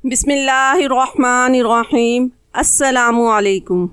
بسم اللہ الرحمن الرحیم۔ السلام علیکم۔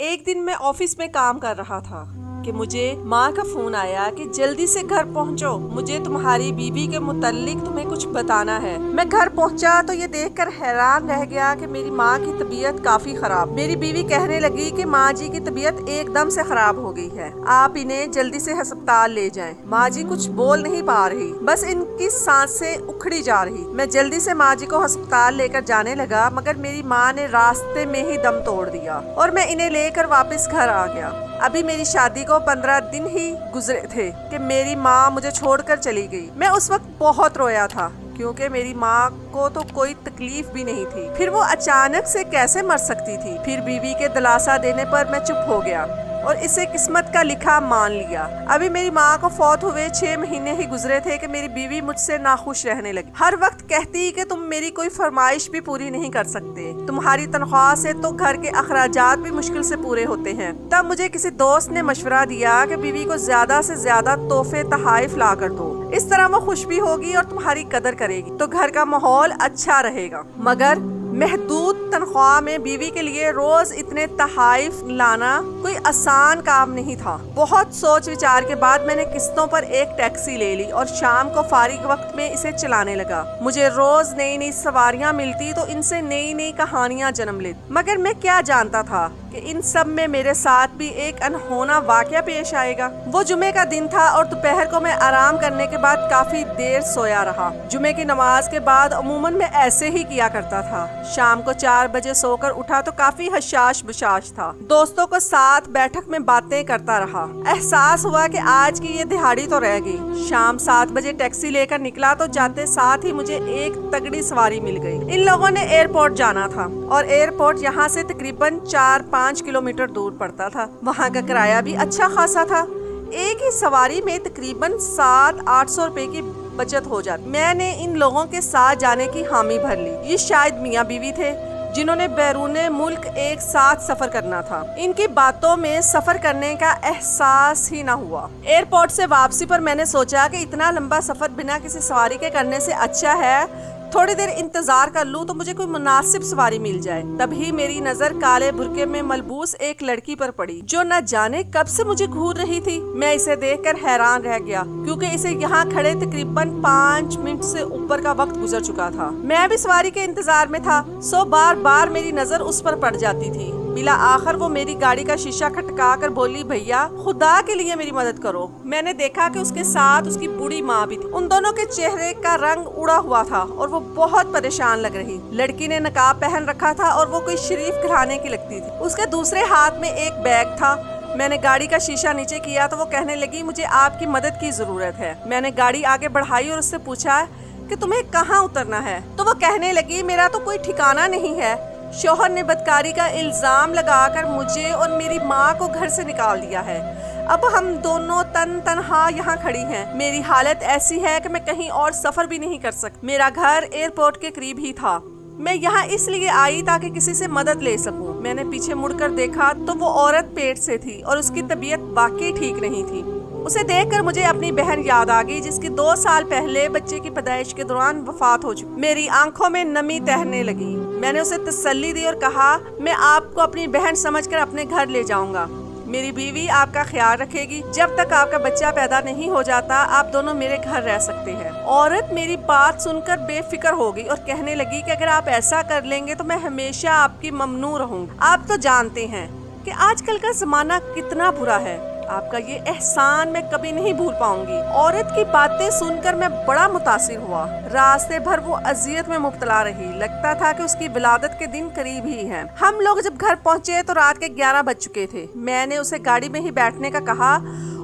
ایک دن میں آفس میں کام کر رہا تھا کہ مجھے ماں کا فون آیا کہ جلدی سے گھر پہنچو، مجھے تمہاری بیوی کے متعلق تمہیں کچھ بتانا ہے۔ میں گھر پہنچا تو یہ دیکھ کر حیران رہ گیا کہ میری ماں کی طبیعت کافی خراب۔ میری بیوی کہنے لگی کہ ماں جی کی طبیعت ایک دم سے خراب ہو گئی ہے، آپ انہیں جلدی سے ہسپتال لے جائیں۔ ماں جی کچھ بول نہیں پا رہی، بس ان کی سانسیں اکھڑی جا رہی۔ میں جلدی سے ماں جی کو ہسپتال لے کر جانے لگا، مگر میری ماں نے راستے میں ہی دم توڑ دیا اور میں انہیں لے کر واپس گھر آ گیا۔ ابھی میری شادی کو 15 دن ہی گزرے تھے کہ میری ماں مجھے چھوڑ کر چلی گئی۔ میں اس وقت بہت رویا تھا کیونکہ میری ماں کو تو کوئی تکلیف بھی نہیں تھی، پھر وہ اچانک سے کیسے مر سکتی تھی۔ پھر بیوی کے دلاسا دینے پر میں چپ ہو گیا اور اسے قسمت کا لکھا مان لیا۔ ابھی میری ماں کو فوت ہوئے 6 مہینے ہی گزرے تھے کہ میری بیوی مجھ سے ناخوش رہنے لگی۔ ہر وقت کہتی کہ تم میری کوئی فرمائش بھی پوری نہیں کر سکتے، تمہاری تنخواہ سے تو گھر کے اخراجات بھی مشکل سے پورے ہوتے ہیں۔ تب مجھے کسی دوست نے مشورہ دیا کہ بیوی کو زیادہ سے زیادہ تحفے تحائف لا کر دو، اس طرح وہ خوش بھی ہوگی اور تمہاری قدر کرے گی تو گھر کا ماحول اچھا رہے گا۔ مگر محدود تنخواہ میں بیوی کے لیے روز اتنے تحائف لانا کوئی آسان کام نہیں تھا۔ بہت سوچ وچار کے بعد میں نے قسطوں پر ایک ٹیکسی لے لی اور شام کو فارغ وقت میں اسے چلانے لگا۔ مجھے روز نئی نئی سواریاں ملتی تو ان سے نئی نئی کہانیاں جنم لیتی، مگر میں کیا جانتا تھا کہ ان سب میں میرے ساتھ بھی ایک انہونا واقعہ پیش آئے گا۔ وہ جمعے کا دن تھا اور دوپہر کو میں آرام کرنے کے بعد کافی دیر سویا رہا۔ جمعے کی نماز کے بعد عموماً میں ایسے ہی کیا کرتا تھا۔ شام کو 4 بجے سو کر اٹھا تو کافی حشاش بشاش تھا۔ دوستوں کو ساتھ بیٹھک میں باتیں کرتا رہا۔ احساس ہوا کہ آج کی یہ دہاڑی تو رہ گئی۔ شام 7 بجے ٹیکسی لے کر نکلا تو جاتے ساتھ ہی مجھے ایک تگڑی سواری مل گئی۔ ان لوگوں نے ایئرپورٹ جانا تھا اور ایئرپورٹ یہاں سے تقریباً 4-5 کلومیٹر دور پڑتا تھا۔ وہاں کا کرایہ بھی اچھا خاصا تھا، ایک ہی سواری میں تقریباً 700-800 روپے کی بچت ہو جاتی۔ میں نے ان لوگوں کے ساتھ جانے کی حامی بھر لی۔ یہ شاید میاں بیوی تھے جنہوں نے بیرون ملک ایک ساتھ سفر کرنا تھا۔ ان کی باتوں میں سفر کرنے کا احساس ہی نہ ہوا۔ ایئرپورٹ سے واپسی پر میں نے سوچا کہ اتنا لمبا سفر بنا کسی سواری کے کرنے سے اچھا ہے تھوڑی دیر انتظار کر لوں تو مجھے کوئی مناسب سواری مل جائے۔ تبھی میری نظر کالے برقعے میں ملبوس ایک لڑکی پر پڑی جو نہ جانے کب سے مجھے گھور رہی تھی۔ میں اسے دیکھ کر حیران رہ گیا کیونکہ اسے یہاں کھڑے تقریباً 5 منٹ سے اوپر کا وقت گزر چکا تھا۔ میں بھی سواری کے انتظار میں تھا، سو بار بار میری نظر اس پر پڑ جاتی تھی۔ بلا آخر وہ میری گاڑی کا شیشہ کھٹکا کر بولی، بھیا خدا کے لیے میری مدد کرو۔ میں نے دیکھا کہ اس کے ساتھ اس کی بوڑھی ماں بھی تھی۔ ان دونوں کے چہرے کا رنگ اڑا ہوا تھا اور وہ بہت پریشان لگ رہی۔ لڑکی نے نقاب پہن رکھا تھا اور وہ کوئی شریف گھرانے کی لگتی تھی۔ اس کے دوسرے ہاتھ میں ایک بیگ تھا۔ میں نے گاڑی کا شیشہ نیچے کیا تو وہ کہنے لگی، مجھے آپ کی مدد کی ضرورت ہے۔ میں نے گاڑی آگے بڑھائی اور اس سے پوچھا کہ تمہیں کہاں اترنا ہے؟ تو وہ کہنے لگی، میرا تو کوئی ٹھکانہ نہیں ہے، شوہر نے بدکاری کا الزام لگا کر مجھے اور میری ماں کو گھر سے نکال دیا ہے۔ اب ہم دونوں تنہا یہاں کھڑی ہیں۔ میری حالت ایسی ہے کہ میں کہیں اور سفر بھی نہیں کر سکتی۔ میرا گھر ایئرپورٹ کے قریب ہی تھا۔ میں یہاں اس لیے آئی تاکہ کسی سے مدد لے سکوں۔ میں نے پیچھے مڑ کر دیکھا تو وہ عورت پیٹ سے تھی اور اس کی طبیعت واقعی ٹھیک نہیں تھی۔ اسے دیکھ کر مجھے اپنی بہن یاد آ گئی جس کی 2 سال پہلے بچے کی پیدائش کے دوران وفات ہو چکی۔ میری آنکھوں میں نمی تہنے لگی۔ میں نے اسے تسلی دی اور کہا، میں آپ کو اپنی بہن سمجھ کر اپنے گھر لے جاؤں گا۔ میری بیوی آپ کا خیال رکھے گی۔ جب تک آپ کا بچہ پیدا نہیں ہو جاتا آپ دونوں میرے گھر رہ سکتے ہیں۔ عورت میری بات سن کر بے فکر ہو گئی اور کہنے لگی کہ اگر آپ ایسا کر لیں گے تو میں ہمیشہ آپ کی ممنوع رہوں گی۔ آپ تو جانتے ہیں کہ آج کل کا زمانہ کتنا برا ہے، آپ کا یہ احسان میں کبھی نہیں بھول پاؤں گی۔ عورت کی باتیں سن کر میں بڑا متاثر ہوا۔ راستے بھر وہ اذیت میں مبتلا رہی، لگتا تھا کہ اس کی ولادت کے دن قریب ہی ہیں۔ ہم لوگ جب گھر پہنچے تو رات کے 11 بج چکے تھے۔ میں نے اسے گاڑی میں ہی بیٹھنے کا کہا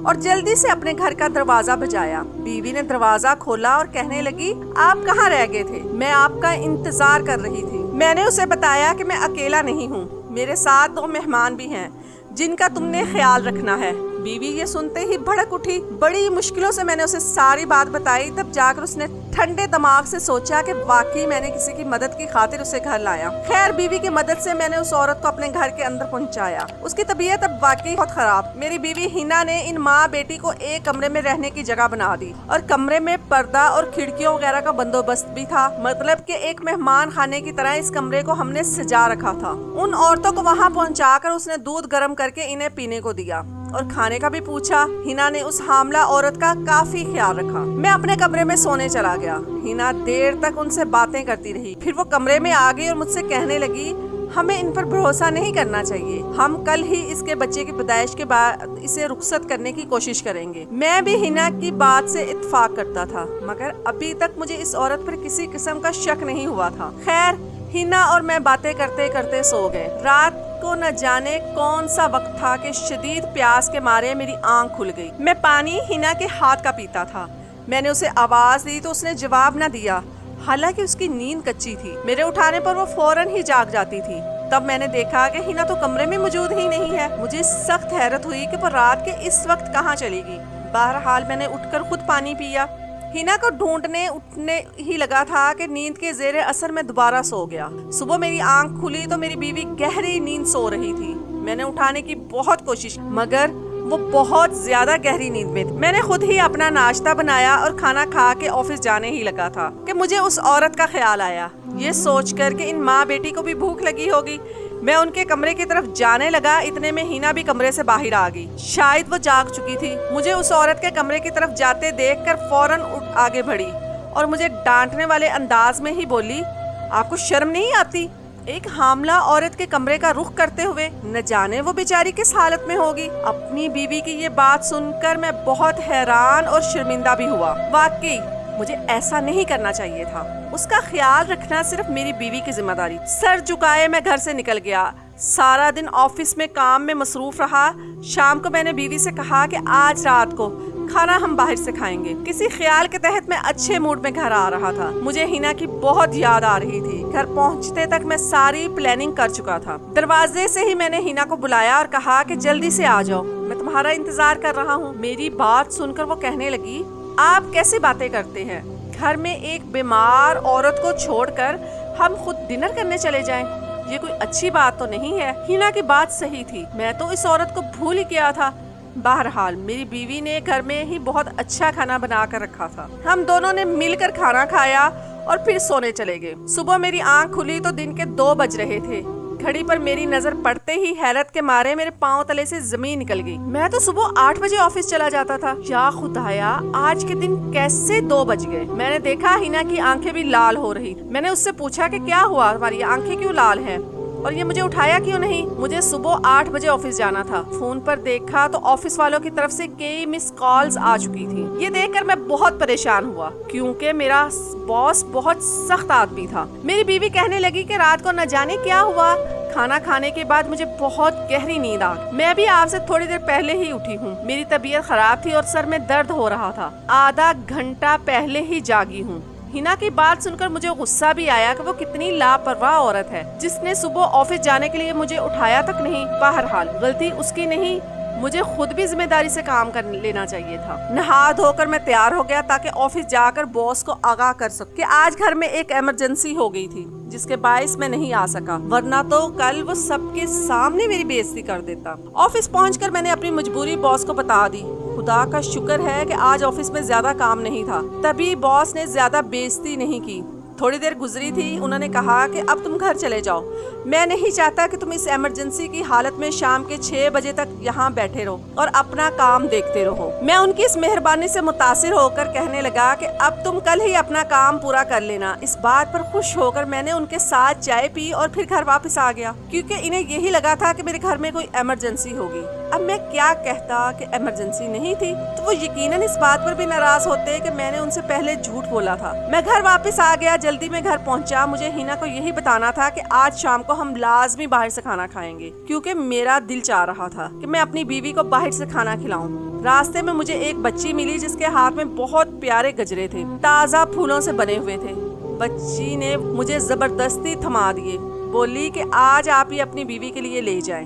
اور جلدی سے اپنے گھر کا دروازہ بجایا۔ بیوی نے دروازہ کھولا اور کہنے لگی، آپ کہاں رہ گئے تھے؟ میں آپ کا انتظار کر رہی تھی۔ میں نے اسے بتایا کہ میں اکیلا نہیں ہوں، میرے ساتھ 2 مہمان بھی ہیں جن کا تم نے خیال رکھنا ہے۔ बीवी ये सुनते ही भड़क उठी। बड़ी मुश्किलों से मैंने उसे सारी बात बताई, तब जाकर उसने ठंडे दिमाग से सोचा कि वाकई मैंने किसी की मदद की खातिर उसे घर लाया। खैर, बीवी की मदद से मैंने उस औरत को अपने घर के अंदर पहुंचाया। उसकी तबीयत अब वाकई बहुत खराब। मेरी बीवी हिना ने इन माँ बेटी को एक कमरे में रहने की जगह बना दी और कमरे में पर्दा और खिड़कियों वगैरह का बंदोबस्त भी था। मतलब कि एक मेहमान खाने की तरह इस कमरे को हमने सजा रखा था। उन औरतों को वहाँ पहुँचाकर उसने दूध गर्म करके इन्हें पीने को दिया और खाने का भी पूछा। हिना ने उस हामला औरत का काफी ख्याल रखा। मैं अपने कमरे में सोने चला गया। हिना देर तक उनसे बातें करती रही। फिर वो कमरे में आ गई और मुझसे कहने लगी, हमें इन पर भरोसा नहीं करना चाहिए। हम कल ही इसके बच्चे की पैदाइश के बाद इसे रुखसत करने की कोशिश करेंगे। मैं भी हिना की बात से इत्तेफाक करता था, मगर अभी तक मुझे इस औरत पर किसी किस्म का शक नहीं हुआ था। खैर, हिना और मैं बातें करते करते सो गए। रात को न जाने कौन सा वक्त था कि शदीद प्यास के मारे मेरी आंख खुल गई। मैं पानी हिना के हाथ का पीता था। मैंने उसे आवाज दी तो उसने जवाब न दिया, हालांकि उसकी नींद कच्ची थी। मेरे उठाने पर वो फौरन ही जाग जाती थी। तब मैंने देखा कि हिना तो कमरे में मौजूद ही नहीं है। मुझे सख्त हैरत हुई कि वो रात के इस वक्त कहाँ चली गई। बहरहाल मैंने उठकर खुद पानी पिया। हिना को ढूंढने उठने ही लगा था कि नींद के जेरे असर में दोबारा सो गया। सुबह मेरी आंख खुली तो मेरी बीवी गहरी नींद सो रही थी। मैंने उठाने की बहुत कोशिश, मगर वो बहुत ज्यादा गहरी नींद में थी। मैंने खुद ही अपना नाश्ता बनाया और खाना खा के ऑफिस जाने ही लगा था कि मुझे उस औरत का ख्याल आया। ये सोचकर कि इन माँ बेटी को भी भूख लगी होगी, मैं उनके कमरे की तरफ जाने लगा। इतने में हिना भी कमरे से बाहर आ गई। शायद वो जाग चुकी थी। मुझे उस औरत के कमरे की तरफ जाते देखकर फौरन उठ आगे बढ़ी और मुझे डांटने वाले अंदाज में ही बोली, आपको शर्म नहीं आती? एक हामला औरत के कमरे का रुख करते हुए। न जाने वो बेचारी किस हालत में होगी। अपनी बीवी की ये बात सुनकर मैं बहुत हैरान और शर्मिंदा भी हुआ। वाकई मुझे ऐसा नहीं करना चाहिए था। उसका ख्याल रखना सिर्फ मेरी बीवी की जिम्मेदारी। सर झुकाए मैं घर से निकल गया। सारा दिन ऑफिस में काम में मसरूफ रहा। शाम को मैंने बीवी से कहा कि आज रात को खाना हम बाहर से खाएंगे। किसी ख्याल के तहत मैं अच्छे मूड में घर आ रहा था। मुझे हिना की बहुत याद आ रही थी। घर पहुंचते तक मैं सारी प्लानिंग कर चुका था। दरवाजे से ही मैंने हिना को बुलाया और कहा कि जल्दी से आ जाओ, मैं तुम्हारा इंतजार कर रहा हूँ। मेरी बात सुनकर वो कहने लगी, आप कैसी बातें करते हैं? घर में एक बीमार औरत को छोड़कर हम खुद डिनर करने चले जाएं? ये कोई अच्छी बात तो नहीं है। हिना की बात सही थी, मैं तो इस औरत को भूल ही गया था। बहरहाल मेरी बीवी ने घर में ही बहुत अच्छा खाना बना कर रखा था। हम दोनों ने मिलकर खाना खाया और फिर सोने चले गए। सुबह मेरी आंख खुली तो दिन के 2 बज रहे थे। घड़ी पर मेरी नजर पड़ते ही हैरत के मारे मेरे पांव तले से जमीन निकल गई। मैं तो सुबह 8 बजे ऑफिस चला जाता था। या खुदाया, आज के दिन कैसे 2 बज गए? मैंने देखा हिना की आंखें भी लाल हो रही। मैंने उससे पूछा कि क्या हुआ, तुम्हारी आंखें क्यों लाल हैं और ये मुझे उठाया क्यों नहीं? मुझे सुबह 8 बजे ऑफिस जाना था। फोन पर देखा तो ऑफिस वालों की तरफ से कई मिस कॉल्स आ चुकी थी। ये देखकर मैं बहुत परेशान हुआ क्योंकि मेरा बॉस बहुत सख्त आदमी था। मेरी बीवी कहने लगी कि रात को न जाने क्या हुआ, खाना खाने के बाद मुझे बहुत गहरी नींद आ गई। मैं भी आपसे थोड़ी देर पहले ही उठी हूँ। मेरी तबीयत खराब थी और सर में दर्द हो रहा था। आधा घंटा पहले ही जागी हूँ। हिना की बात सुनकर मुझे गुस्सा भी आया कि वो कितनी लापरवाह औरत है जिसने सुबह ऑफिस जाने के लिए मुझे उठाया तक नहीं। बहरहाल गलती उसकी नहीं, मुझे खुद भी जिम्मेदारी से काम कर लेना चाहिए था। नहा धोकर मैं तैयार हो गया ताकि ऑफिस जाकर बॉस को आगाह कर सकूं कि आज घर में एक इमरजेंसी हो गई थी जिसके बायस मैं नहीं आ सका, वरना तो कल वो सबके सामने मेरी बेइज्जती कर देता। ऑफिस पहुंचकर मैंने अपनी मजबूरी बॉस को बता दी। खुदा का शुक्र है कि आज ऑफिस में ज्यादा काम नहीं था, तभी बॉस ने ज्यादा बेइज्जती नहीं की। थोड़ी देर गुजरी थी, उन्होंने कहा कि अब तुम घर चले जाओ। मैं नहीं चाहता कि तुम इस इमरजेंसी की हालत में शाम के 6 बजे तक यहाँ बैठे रहो और अपना काम देखते रहो। मैं उनकी इस मेहरबानी से मुतासिर होकर कहने लगा कि अब तुम कल ही अपना काम पूरा कर लेना। इस बात पर खुश होकर मैंने उनके साथ चाय पी और फिर घर वापस आ गया क्योंकि इन्हें यही लगा था कि मेरे घर में कोई इमरजेंसी होगी। अब मैं क्या कहता कि इमरजेंसी नहीं थी, तो वो यकीनन इस बात पर भी नाराज होते कि मैंने उनसे पहले झूठ बोला था। मैं घर वापस आ गया, जल्दी में घर पहुंचा। मुझे हिना को यही बताना था कि आज शाम को हम लाजमी बाहर से खाना खाएंगे क्योंकि मेरा दिल चाह रहा था कि मैं अपनी बीवी को बाहर से खाना खिलाऊं। रास्ते में मुझे एक बच्ची मिली जिसके हाथ में बहुत प्यारे गजरे थे, ताज़ा फूलों से बने हुए थे। बच्ची ने मुझे जबरदस्ती थमा दिए, बोली कि आज आप ही अपनी बीवी के लिए ले जाएं।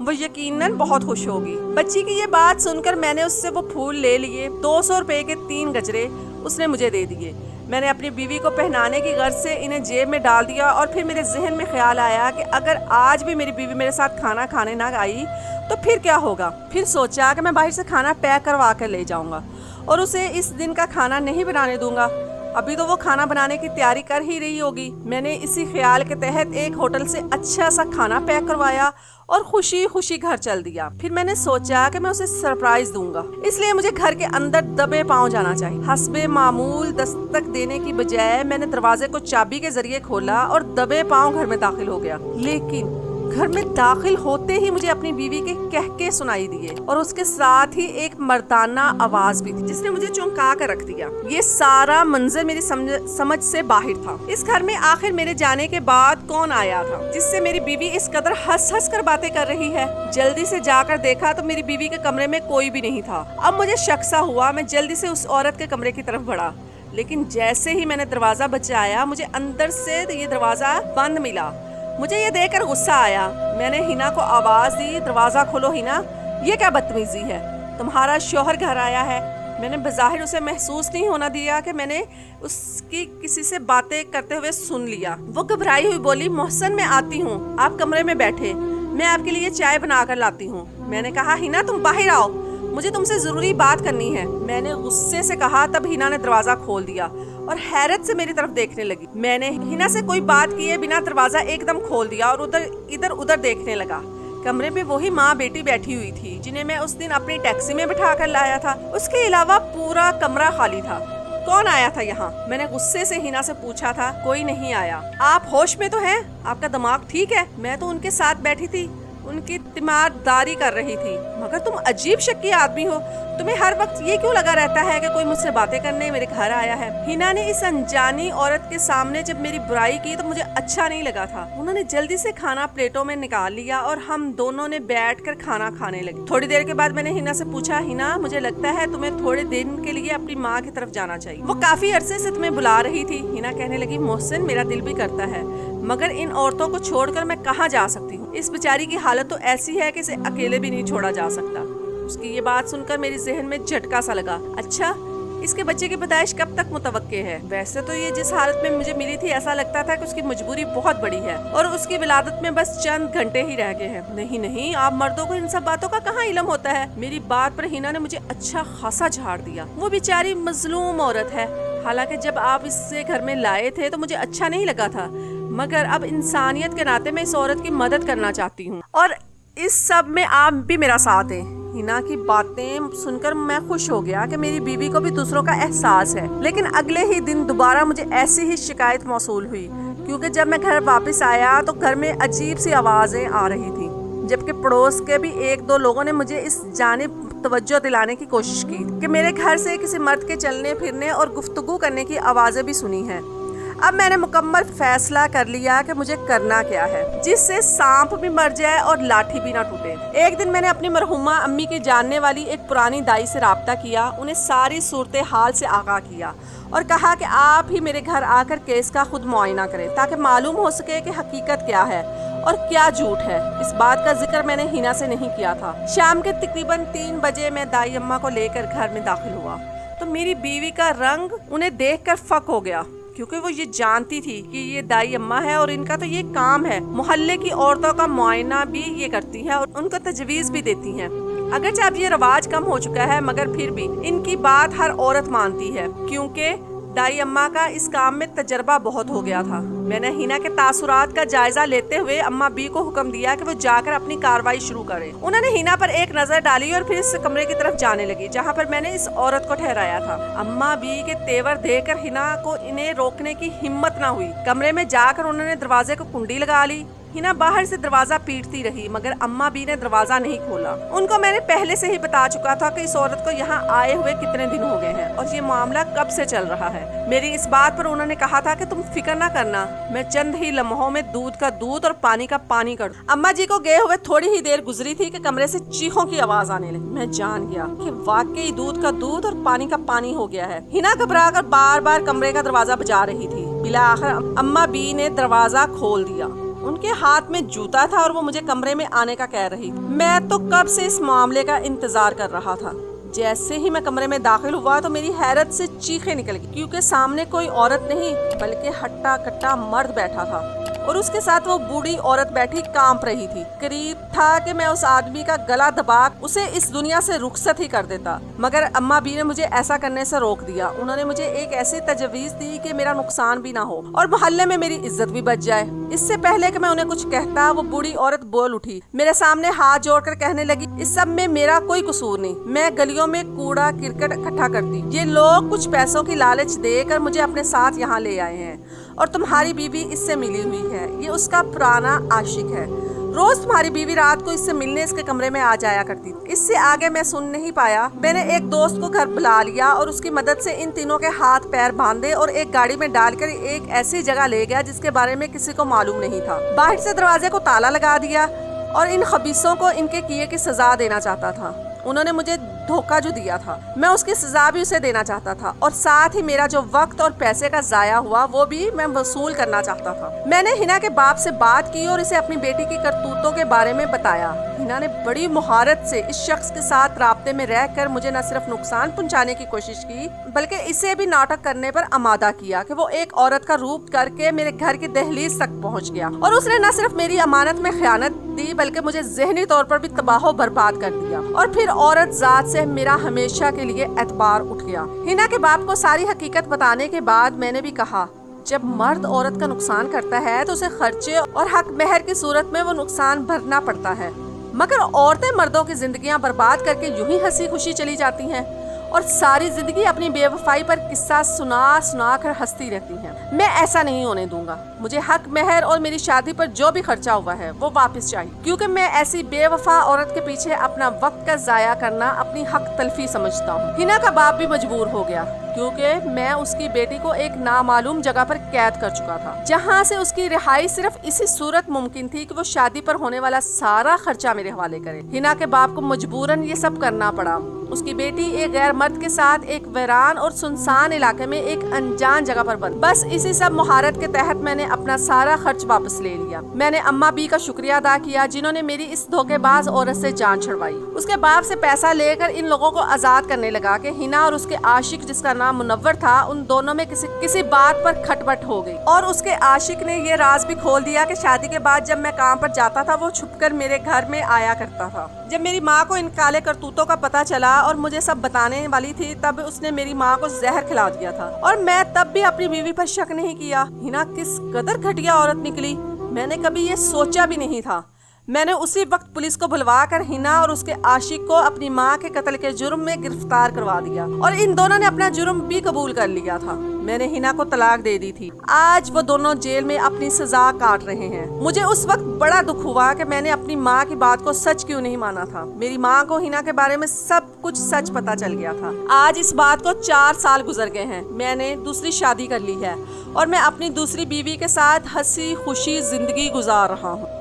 वो यकीनन बहुत खुश होगी। बच्ची की ये बात सुनकर मैंने उससे वो फूल ले लिए। 200 रुपए के 3 गजरे उसने मुझे दे दिए। मैंने अपनी बीवी को पहनाने की गर्ज से इन्हें जेब में डाल दिया और फिर मेरे जहन में ख्याल आया कि अगर आज भी मेरी बीवी मेरे साथ खाना खाने ना आई तो फिर क्या होगा। फिर सोचा कि मैं बाहर से खाना पैक करवा कर ले जाऊंगा और उसे इस दिन का खाना नहीं बनाने दूंगा। अभी तो वो खाना बनाने की तैयारी कर ही रही होगी। मैंने इसी ख्याल के तहत एक होटल से अच्छा सा खाना पैक करवाया और खुशी खुशी घर चल दिया। फिर मैंने सोचा कि मैं उसे सरप्राइज दूंगा, इसलिए मुझे घर के अंदर दबे पांव जाना चाहिए। हस्बे मामूल दस्तक देने की बजाय मैंने दरवाजे को चाबी के जरिए खोला और दबे पांव घर में दाखिल हो गया। लेकिन घर में दाखिल होते ही मुझे अपनी बीवी के कहके सुनाई दिए और उसके साथ ही एक मर्दाना आवाज भी थी जिसने मुझे चौंका कर रख दिया। ये सारा मंजर मेरी समझ से बाहर था। इस घर में आखिर मेरे जाने के बाद कौन आया था जिससे मेरी बीवी इस कदर हंस हंस कर बातें कर रही है। जल्दी से जाकर देखा तो मेरी बीवी के कमरे में कोई भी नहीं था। अब मुझे शक सा हुआ। मैं जल्दी से उस औरत के कमरे की तरफ बढ़ा, लेकिन जैसे ही मैंने दरवाजा बचाया मुझे अंदर से ये दरवाजा बंद मिला। मुझे ये देखकर गुस्सा आया। मैंने हिना को आवाज दी, दरवाजा खोलो हिना, ये क्या बदतमीजी है, तुम्हारा शौहर घर आया है। मैंने बज़ाहिर उसे महसूस नहीं होना दिया कि मैंने उसकी किसी से बातें करते हुए सुन लिया। वो घबराई हुई बोली, मोहसिन मैं आती हूँ, आप कमरे में बैठे, मैं आपके लिए चाय बना कर लाती हूँ। मैंने कहा हिना तुम बाहर आओ, मुझे तुमसे जरूरी बात करनी है। मैंने गुस्से से कहा। तब हिना ने दरवाजा खोल दिया और हैरत से मेरी तरफ देखने लगी। मैंने हिना से कोई बात किए बिना दरवाजा एकदम खोल दिया और इधर उधर देखने लगा। कमरे में वही माँ बेटी बैठी हुई थी जिन्हें मैं उस दिन अपनी टैक्सी में बिठा कर लाया था। उसके अलावा पूरा कमरा खाली था। कौन आया था यहाँ? मैंने गुस्से से हिना से पूछा था। कोई नहीं आया। आप होश में तो हैं? आपका दिमाग ठीक है? मैं तो उनके साथ बैठी थी, उनकी तीमारदारी कर रही थी। मगर तुम अजीब शक्की आदमी हो, तुम्हें हर वक्त ये क्यों लगा रहता है कि कोई मुझसे बातें करने मेरे घर आया है? हिना ने इस अनजानी औरत के सामने जब मेरी बुराई की तो मुझे अच्छा नहीं लगा था। उन्होंने जल्दी से खाना प्लेटों में निकाल लिया और हम दोनों ने बैठकर खाना खाने लगे। थोड़ी देर के बाद मैंने हिना से पूछा, हिना मुझे लगता है तुम्हें थोड़े दिन के लिए अपनी माँ की तरफ जाना चाहिए, वो काफी अरसे से तुम्हें बुला रही थी। हिना कहने लगी, मोहसिन मेरा दिल भी करता है, मगर इन औरतों को छोड़कर मैं कहाँ जा सकती हूँ। इस बेचारी की हालत तो ऐसी है कि इसे अकेले भी नहीं छोड़ा जा सकता। उसकी ये बात सुनकर मेरे जहन में झटका सा लगा। अच्छा, इसके बच्चे की पैदाइश कब तक मुतवक्के है? वैसे तो ये जिस हालत में मुझे मिली थी ऐसा लगता था कि उसकी मजबूरी बहुत बड़ी है और उसकी विलादत में बस चंद घंटे ही रह गए हैं। नहीं नहीं, आप मर्दों को इन सब बातों का कहाँ इल्म होता है? मेरी बात पर हिना ने मुझे अच्छा खासा झाड़ दिया। वो बेचारी मजलूम औरत है। हालांकि जब आप इसे घर में लाए थे तो मुझे अच्छा नहीं लगा था, मगर अब इंसानियत के नाते मैं इस औरत की मदद करना चाहती हूँ और इस सब में आप भी मेरा साथ दें। हिना की बातें सुनकर मैं खुश हो गया कि मेरी बीवी को भी दूसरों का एहसास है। लेकिन अगले ही दिन दोबारा मुझे ऐसी ही शिकायत मौसूल हुई, क्योंकि जब मैं घर वापस आया तो घर में अजीब सी आवाजें आ रही थी, जबकि पड़ोस के भी एक दो लोगों ने मुझे इस जानिब तवज्जो दिलाने की कोशिश की कि मेरे घर से किसी मर्द के चलने फिरने और गुफ्तगू करने की आवाजें भी सुनी हैं। अब मैंने मुकम्मल फैसला कर लिया कि मुझे करना क्या है, जिससे सांप भी मर जाए और लाठी भी ना टूटे। एक दिन मैंने अपनी मरहुमा अम्मी की जानने वाली एक पुरानी दाई से राब्ता किया, उन्हें सारी सूरत हाल से आगाह किया और कहा कि आप ही मेरे घर आकर केस का खुद मुआयना करें ताकि मालूम हो सके कि हकीकत क्या है और क्या झूठ है। इस बात का जिक्र मैंने हिना से नहीं किया था। शाम के तकरीबन 3 बजे मैं दाई अम्मा को लेकर घर में दाखिल हुआ तो मेरी बीवी का रंग उन्हें देखकर फक हो गया, क्योंकि वो ये जानती थी कि ये दाई अम्मा है और इनका तो ये काम है। मोहल्ले की औरतों का मुआयना भी ये करती है और उनको तजवीज़ भी देती हैं। अगरचे अब ये रवाज कम हो चुका है, मगर फिर भी इनकी बात हर औरत मानती है, क्योंकि दाई अम्मा का इस काम में तजर्बा बहुत हो गया था। मैंने हिना के तासुरात का जायजा लेते हुए अम्मा बी को हुक्म दिया कि वो जाकर अपनी कार्रवाई शुरू करे। उन्होंने हिना पर एक नजर डाली और फिर इस कमरे की तरफ जाने लगी जहाँ पर मैंने इस औरत को ठहराया था। अम्मा बी के तेवर देखकर हिना को इन्हें रोकने की हिम्मत न हुई। कमरे में जाकर उन्होंने दरवाजे को कुंडी लगा ली। हिना बाहर से दरवाजा पीटती रही, मगर अम्मा बी ने दरवाजा नहीं खोला। उनको मैंने पहले से ही बता चुका था कि इस औरत को यहाँ आए हुए कितने दिन हो गए हैं और ये मामला कब से चल रहा है। मेरी इस बात पर उन्होंने कहा था कि तुम फिक्र ना करना, मैं चंद ही लम्हों में दूध का दूध और पानी का पानी कर दूं। अम्मा जी को गए हुए थोड़ी ही देर गुजरी थी कि कमरे से चीखों की आवाज आने लगी। मैं जान गया कि वाकई दूध का दूध और पानी का पानी हो गया है। हिना घबरा कर बार बार कमरे का दरवाजा बजा रही थी। बिला आखिर अम्मा बी ने दरवाजा खोल दिया। ان کے ہاتھ میں جوتا تھا اور وہ مجھے کمرے میں آنے کا کہہ رہی تھی۔ میں تو کب سے اس معاملے کا انتظار کر رہا تھا۔ جیسے ہی میں کمرے میں داخل ہوا تو میری حیرت سے چیخیں نکل گئی، کیونکہ سامنے کوئی عورت نہیں بلکہ ہٹا کٹا مرد بیٹھا تھا اور اس کے ساتھ وہ بوڑھی عورت بیٹھی کانپ رہی تھی۔ قریب تھا کہ میں اس آدمی کا گلا دبا اسے اس دنیا سے رخصت ہی کر دیتا، مگر اماں بی نے مجھے ایسا کرنے سے روک دیا۔ انہوں نے مجھے ایک ایسی تجویز دی کہ میرا نقصان بھی نہ ہو اور محلے میں میری عزت بھی بچ جائے۔ اس سے پہلے کہ میں انہیں کچھ کہتا، وہ بوڑھی عورت بول اٹھی، میرے سامنے ہاتھ جوڑ کر کہنے لگی، اس سب میں میرا کوئی قصور نہیں، میں گلیوں میں کوڑا کرکٹ اکٹھا کرتی، یہ لوگ کچھ پیسوں کی لالچ دے کر مجھے اپنے ساتھ یہاں لے آئے ہیں اور تمہاری بیوی اس سے ملی ہوئی ہے، یہ اس کا پرانا عاشق ہے، روز تمہاری بیوی رات کو اس سے ملنے اس کے کمرے میں آ جایا کرتی تھی۔ اس سے آگے میں سن نہیں پایا، میں نے ایک دوست کو گھر بلا لیا اور اس کی مدد سے ان تینوں کے ہاتھ پیر باندھے اور ایک گاڑی میں ڈال کر ایک ایسی جگہ لے گیا جس کے بارے میں کسی کو معلوم نہیں تھا۔ باہر سے دروازے کو تالا لگا دیا اور ان خبیثوں کو ان کے کیے کی سزا دینا چاہتا تھا۔ انہوں نے مجھے دھوکہ جو دیا تھا، میں اس کی سزا بھی اسے دینا چاہتا تھا اور ساتھ ہی میرا جو وقت اور پیسے کا ضائع ہوا وہ بھی میں وصول کرنا چاہتا تھا۔ میں نے ہنا کے باپ سے بات کی اور اسے اپنی بیٹی کی کرتوتوں کے بارے میں بتایا۔ ہنا نے بڑی مہارت سے اس شخص کے ساتھ رابطے میں رہ کر مجھے نہ صرف نقصان پہنچانے کی کوشش کی بلکہ اسے بھی ناٹک کرنے پر آمادہ کیا کہ وہ ایک عورت کا روپ کر کے میرے گھر کی دہلیز تک پہنچ گیا اور اس نے نہ صرف میری امانت میں خیانت دی بلکہ مجھے ذہنی طور پر بھی تباہ و برباد کر دیا اور پھر عورت ذات سے میرا ہمیشہ کے لیے اعتبار اٹھ گیا۔ ہنا کے باپ کو ساری حقیقت بتانے کے بعد میں نے بھی کہا، جب مرد عورت کا نقصان کرتا ہے تو اسے خرچے اور حق مہر کی صورت میں وہ نقصان بھرنا پڑتا ہے، مگر عورتیں مردوں کی زندگیاں برباد کر کے یوں ہی ہنسی خوشی چلی جاتی ہیں اور ساری زندگی اپنی بے وفائی پر قصہ سنا کر ہنستی رہتی ہیں۔ میں ایسا نہیں ہونے دوں گا، مجھے حق مہر اور میری شادی پر جو بھی خرچہ ہوا ہے وہ واپس چاہیے، کیونکہ میں ایسی بے وفا عورت کے پیچھے اپنا وقت کا ضائع کرنا اپنی حق تلفی سمجھتا ہوں۔ ہنا کا باپ بھی مجبور ہو گیا کیونکہ میں اس کی بیٹی کو ایک نامعلوم جگہ پر قید کر چکا تھا جہاں سے اس کی رہائی صرف اسی صورت ممکن تھی کہ وہ شادی پر ہونے والا سارا خرچہ میرے حوالے کرے۔ ہنا کے باپ کو مجبوراً یہ سب کرنا پڑا۔ اس کی بیٹی ایک غیر مرد کے ساتھ ایک ویران اور سنسان علاقے میں ایک انجان جگہ پر بند۔ بس اسی سب مہارت کے تحت میں نے اپنا سارا خرچ واپس لے لیا۔ میں نے اماں بی کا شکریہ ادا کیا جنہوں نے میری اس دھوکے باز عورت سے جان چھڑوائی۔ اس کے باپ سے پیسہ لے کر ان لوگوں کو آزاد کرنے لگا کہ ہنا اور اس کے عاشق جس کا نام منور تھا، ان دونوں میں کسی بات پر کھٹپٹ ہو گئی اور اس کے عاشق نے یہ راز بھی کھول دیا کہ شادی کے بعد جب میں کام پر جاتا تھا وہ چھپ کر میرے گھر میں آیا کرتا تھا۔ جب میری ماں کو ان کالے کرتوتوں کا پتہ چلا اور مجھے سب بتانے والی تھی تب اس نے میری ماں کو زہر کھلا دیا تھا اور میں تب بھی اپنی بیوی پر شک نہیں کیا۔ ہنا کس قدر گھٹیا عورت نکلی، میں نے کبھی یہ سوچا بھی نہیں تھا۔ میں نے اسی وقت پولیس کو بلوا کر ہنا اور اس کے عاشق کو اپنی ماں کے قتل کے جرم میں گرفتار کروا دیا اور ان دونوں نے اپنا جرم بھی قبول کر لیا تھا۔ میں نے ہنا کو طلاق دے دی تھی۔ آج وہ دونوں جیل میں اپنی سزا کاٹ رہے ہیں۔ مجھے اس وقت بڑا دکھ ہوا کہ میں نے اپنی ماں کی بات کو سچ کیوں نہیں مانا تھا۔ میری ماں کو ہنا کے بارے میں سب کچھ سچ پتا چل گیا تھا۔ آج اس بات کو 4 سال گزر گئے ہیں۔ میں نے دوسری شادی کر لی ہے اور میں اپنی دوسری بیوی کے ساتھ ہنسی خوشی زندگی گزار رہا ہوں۔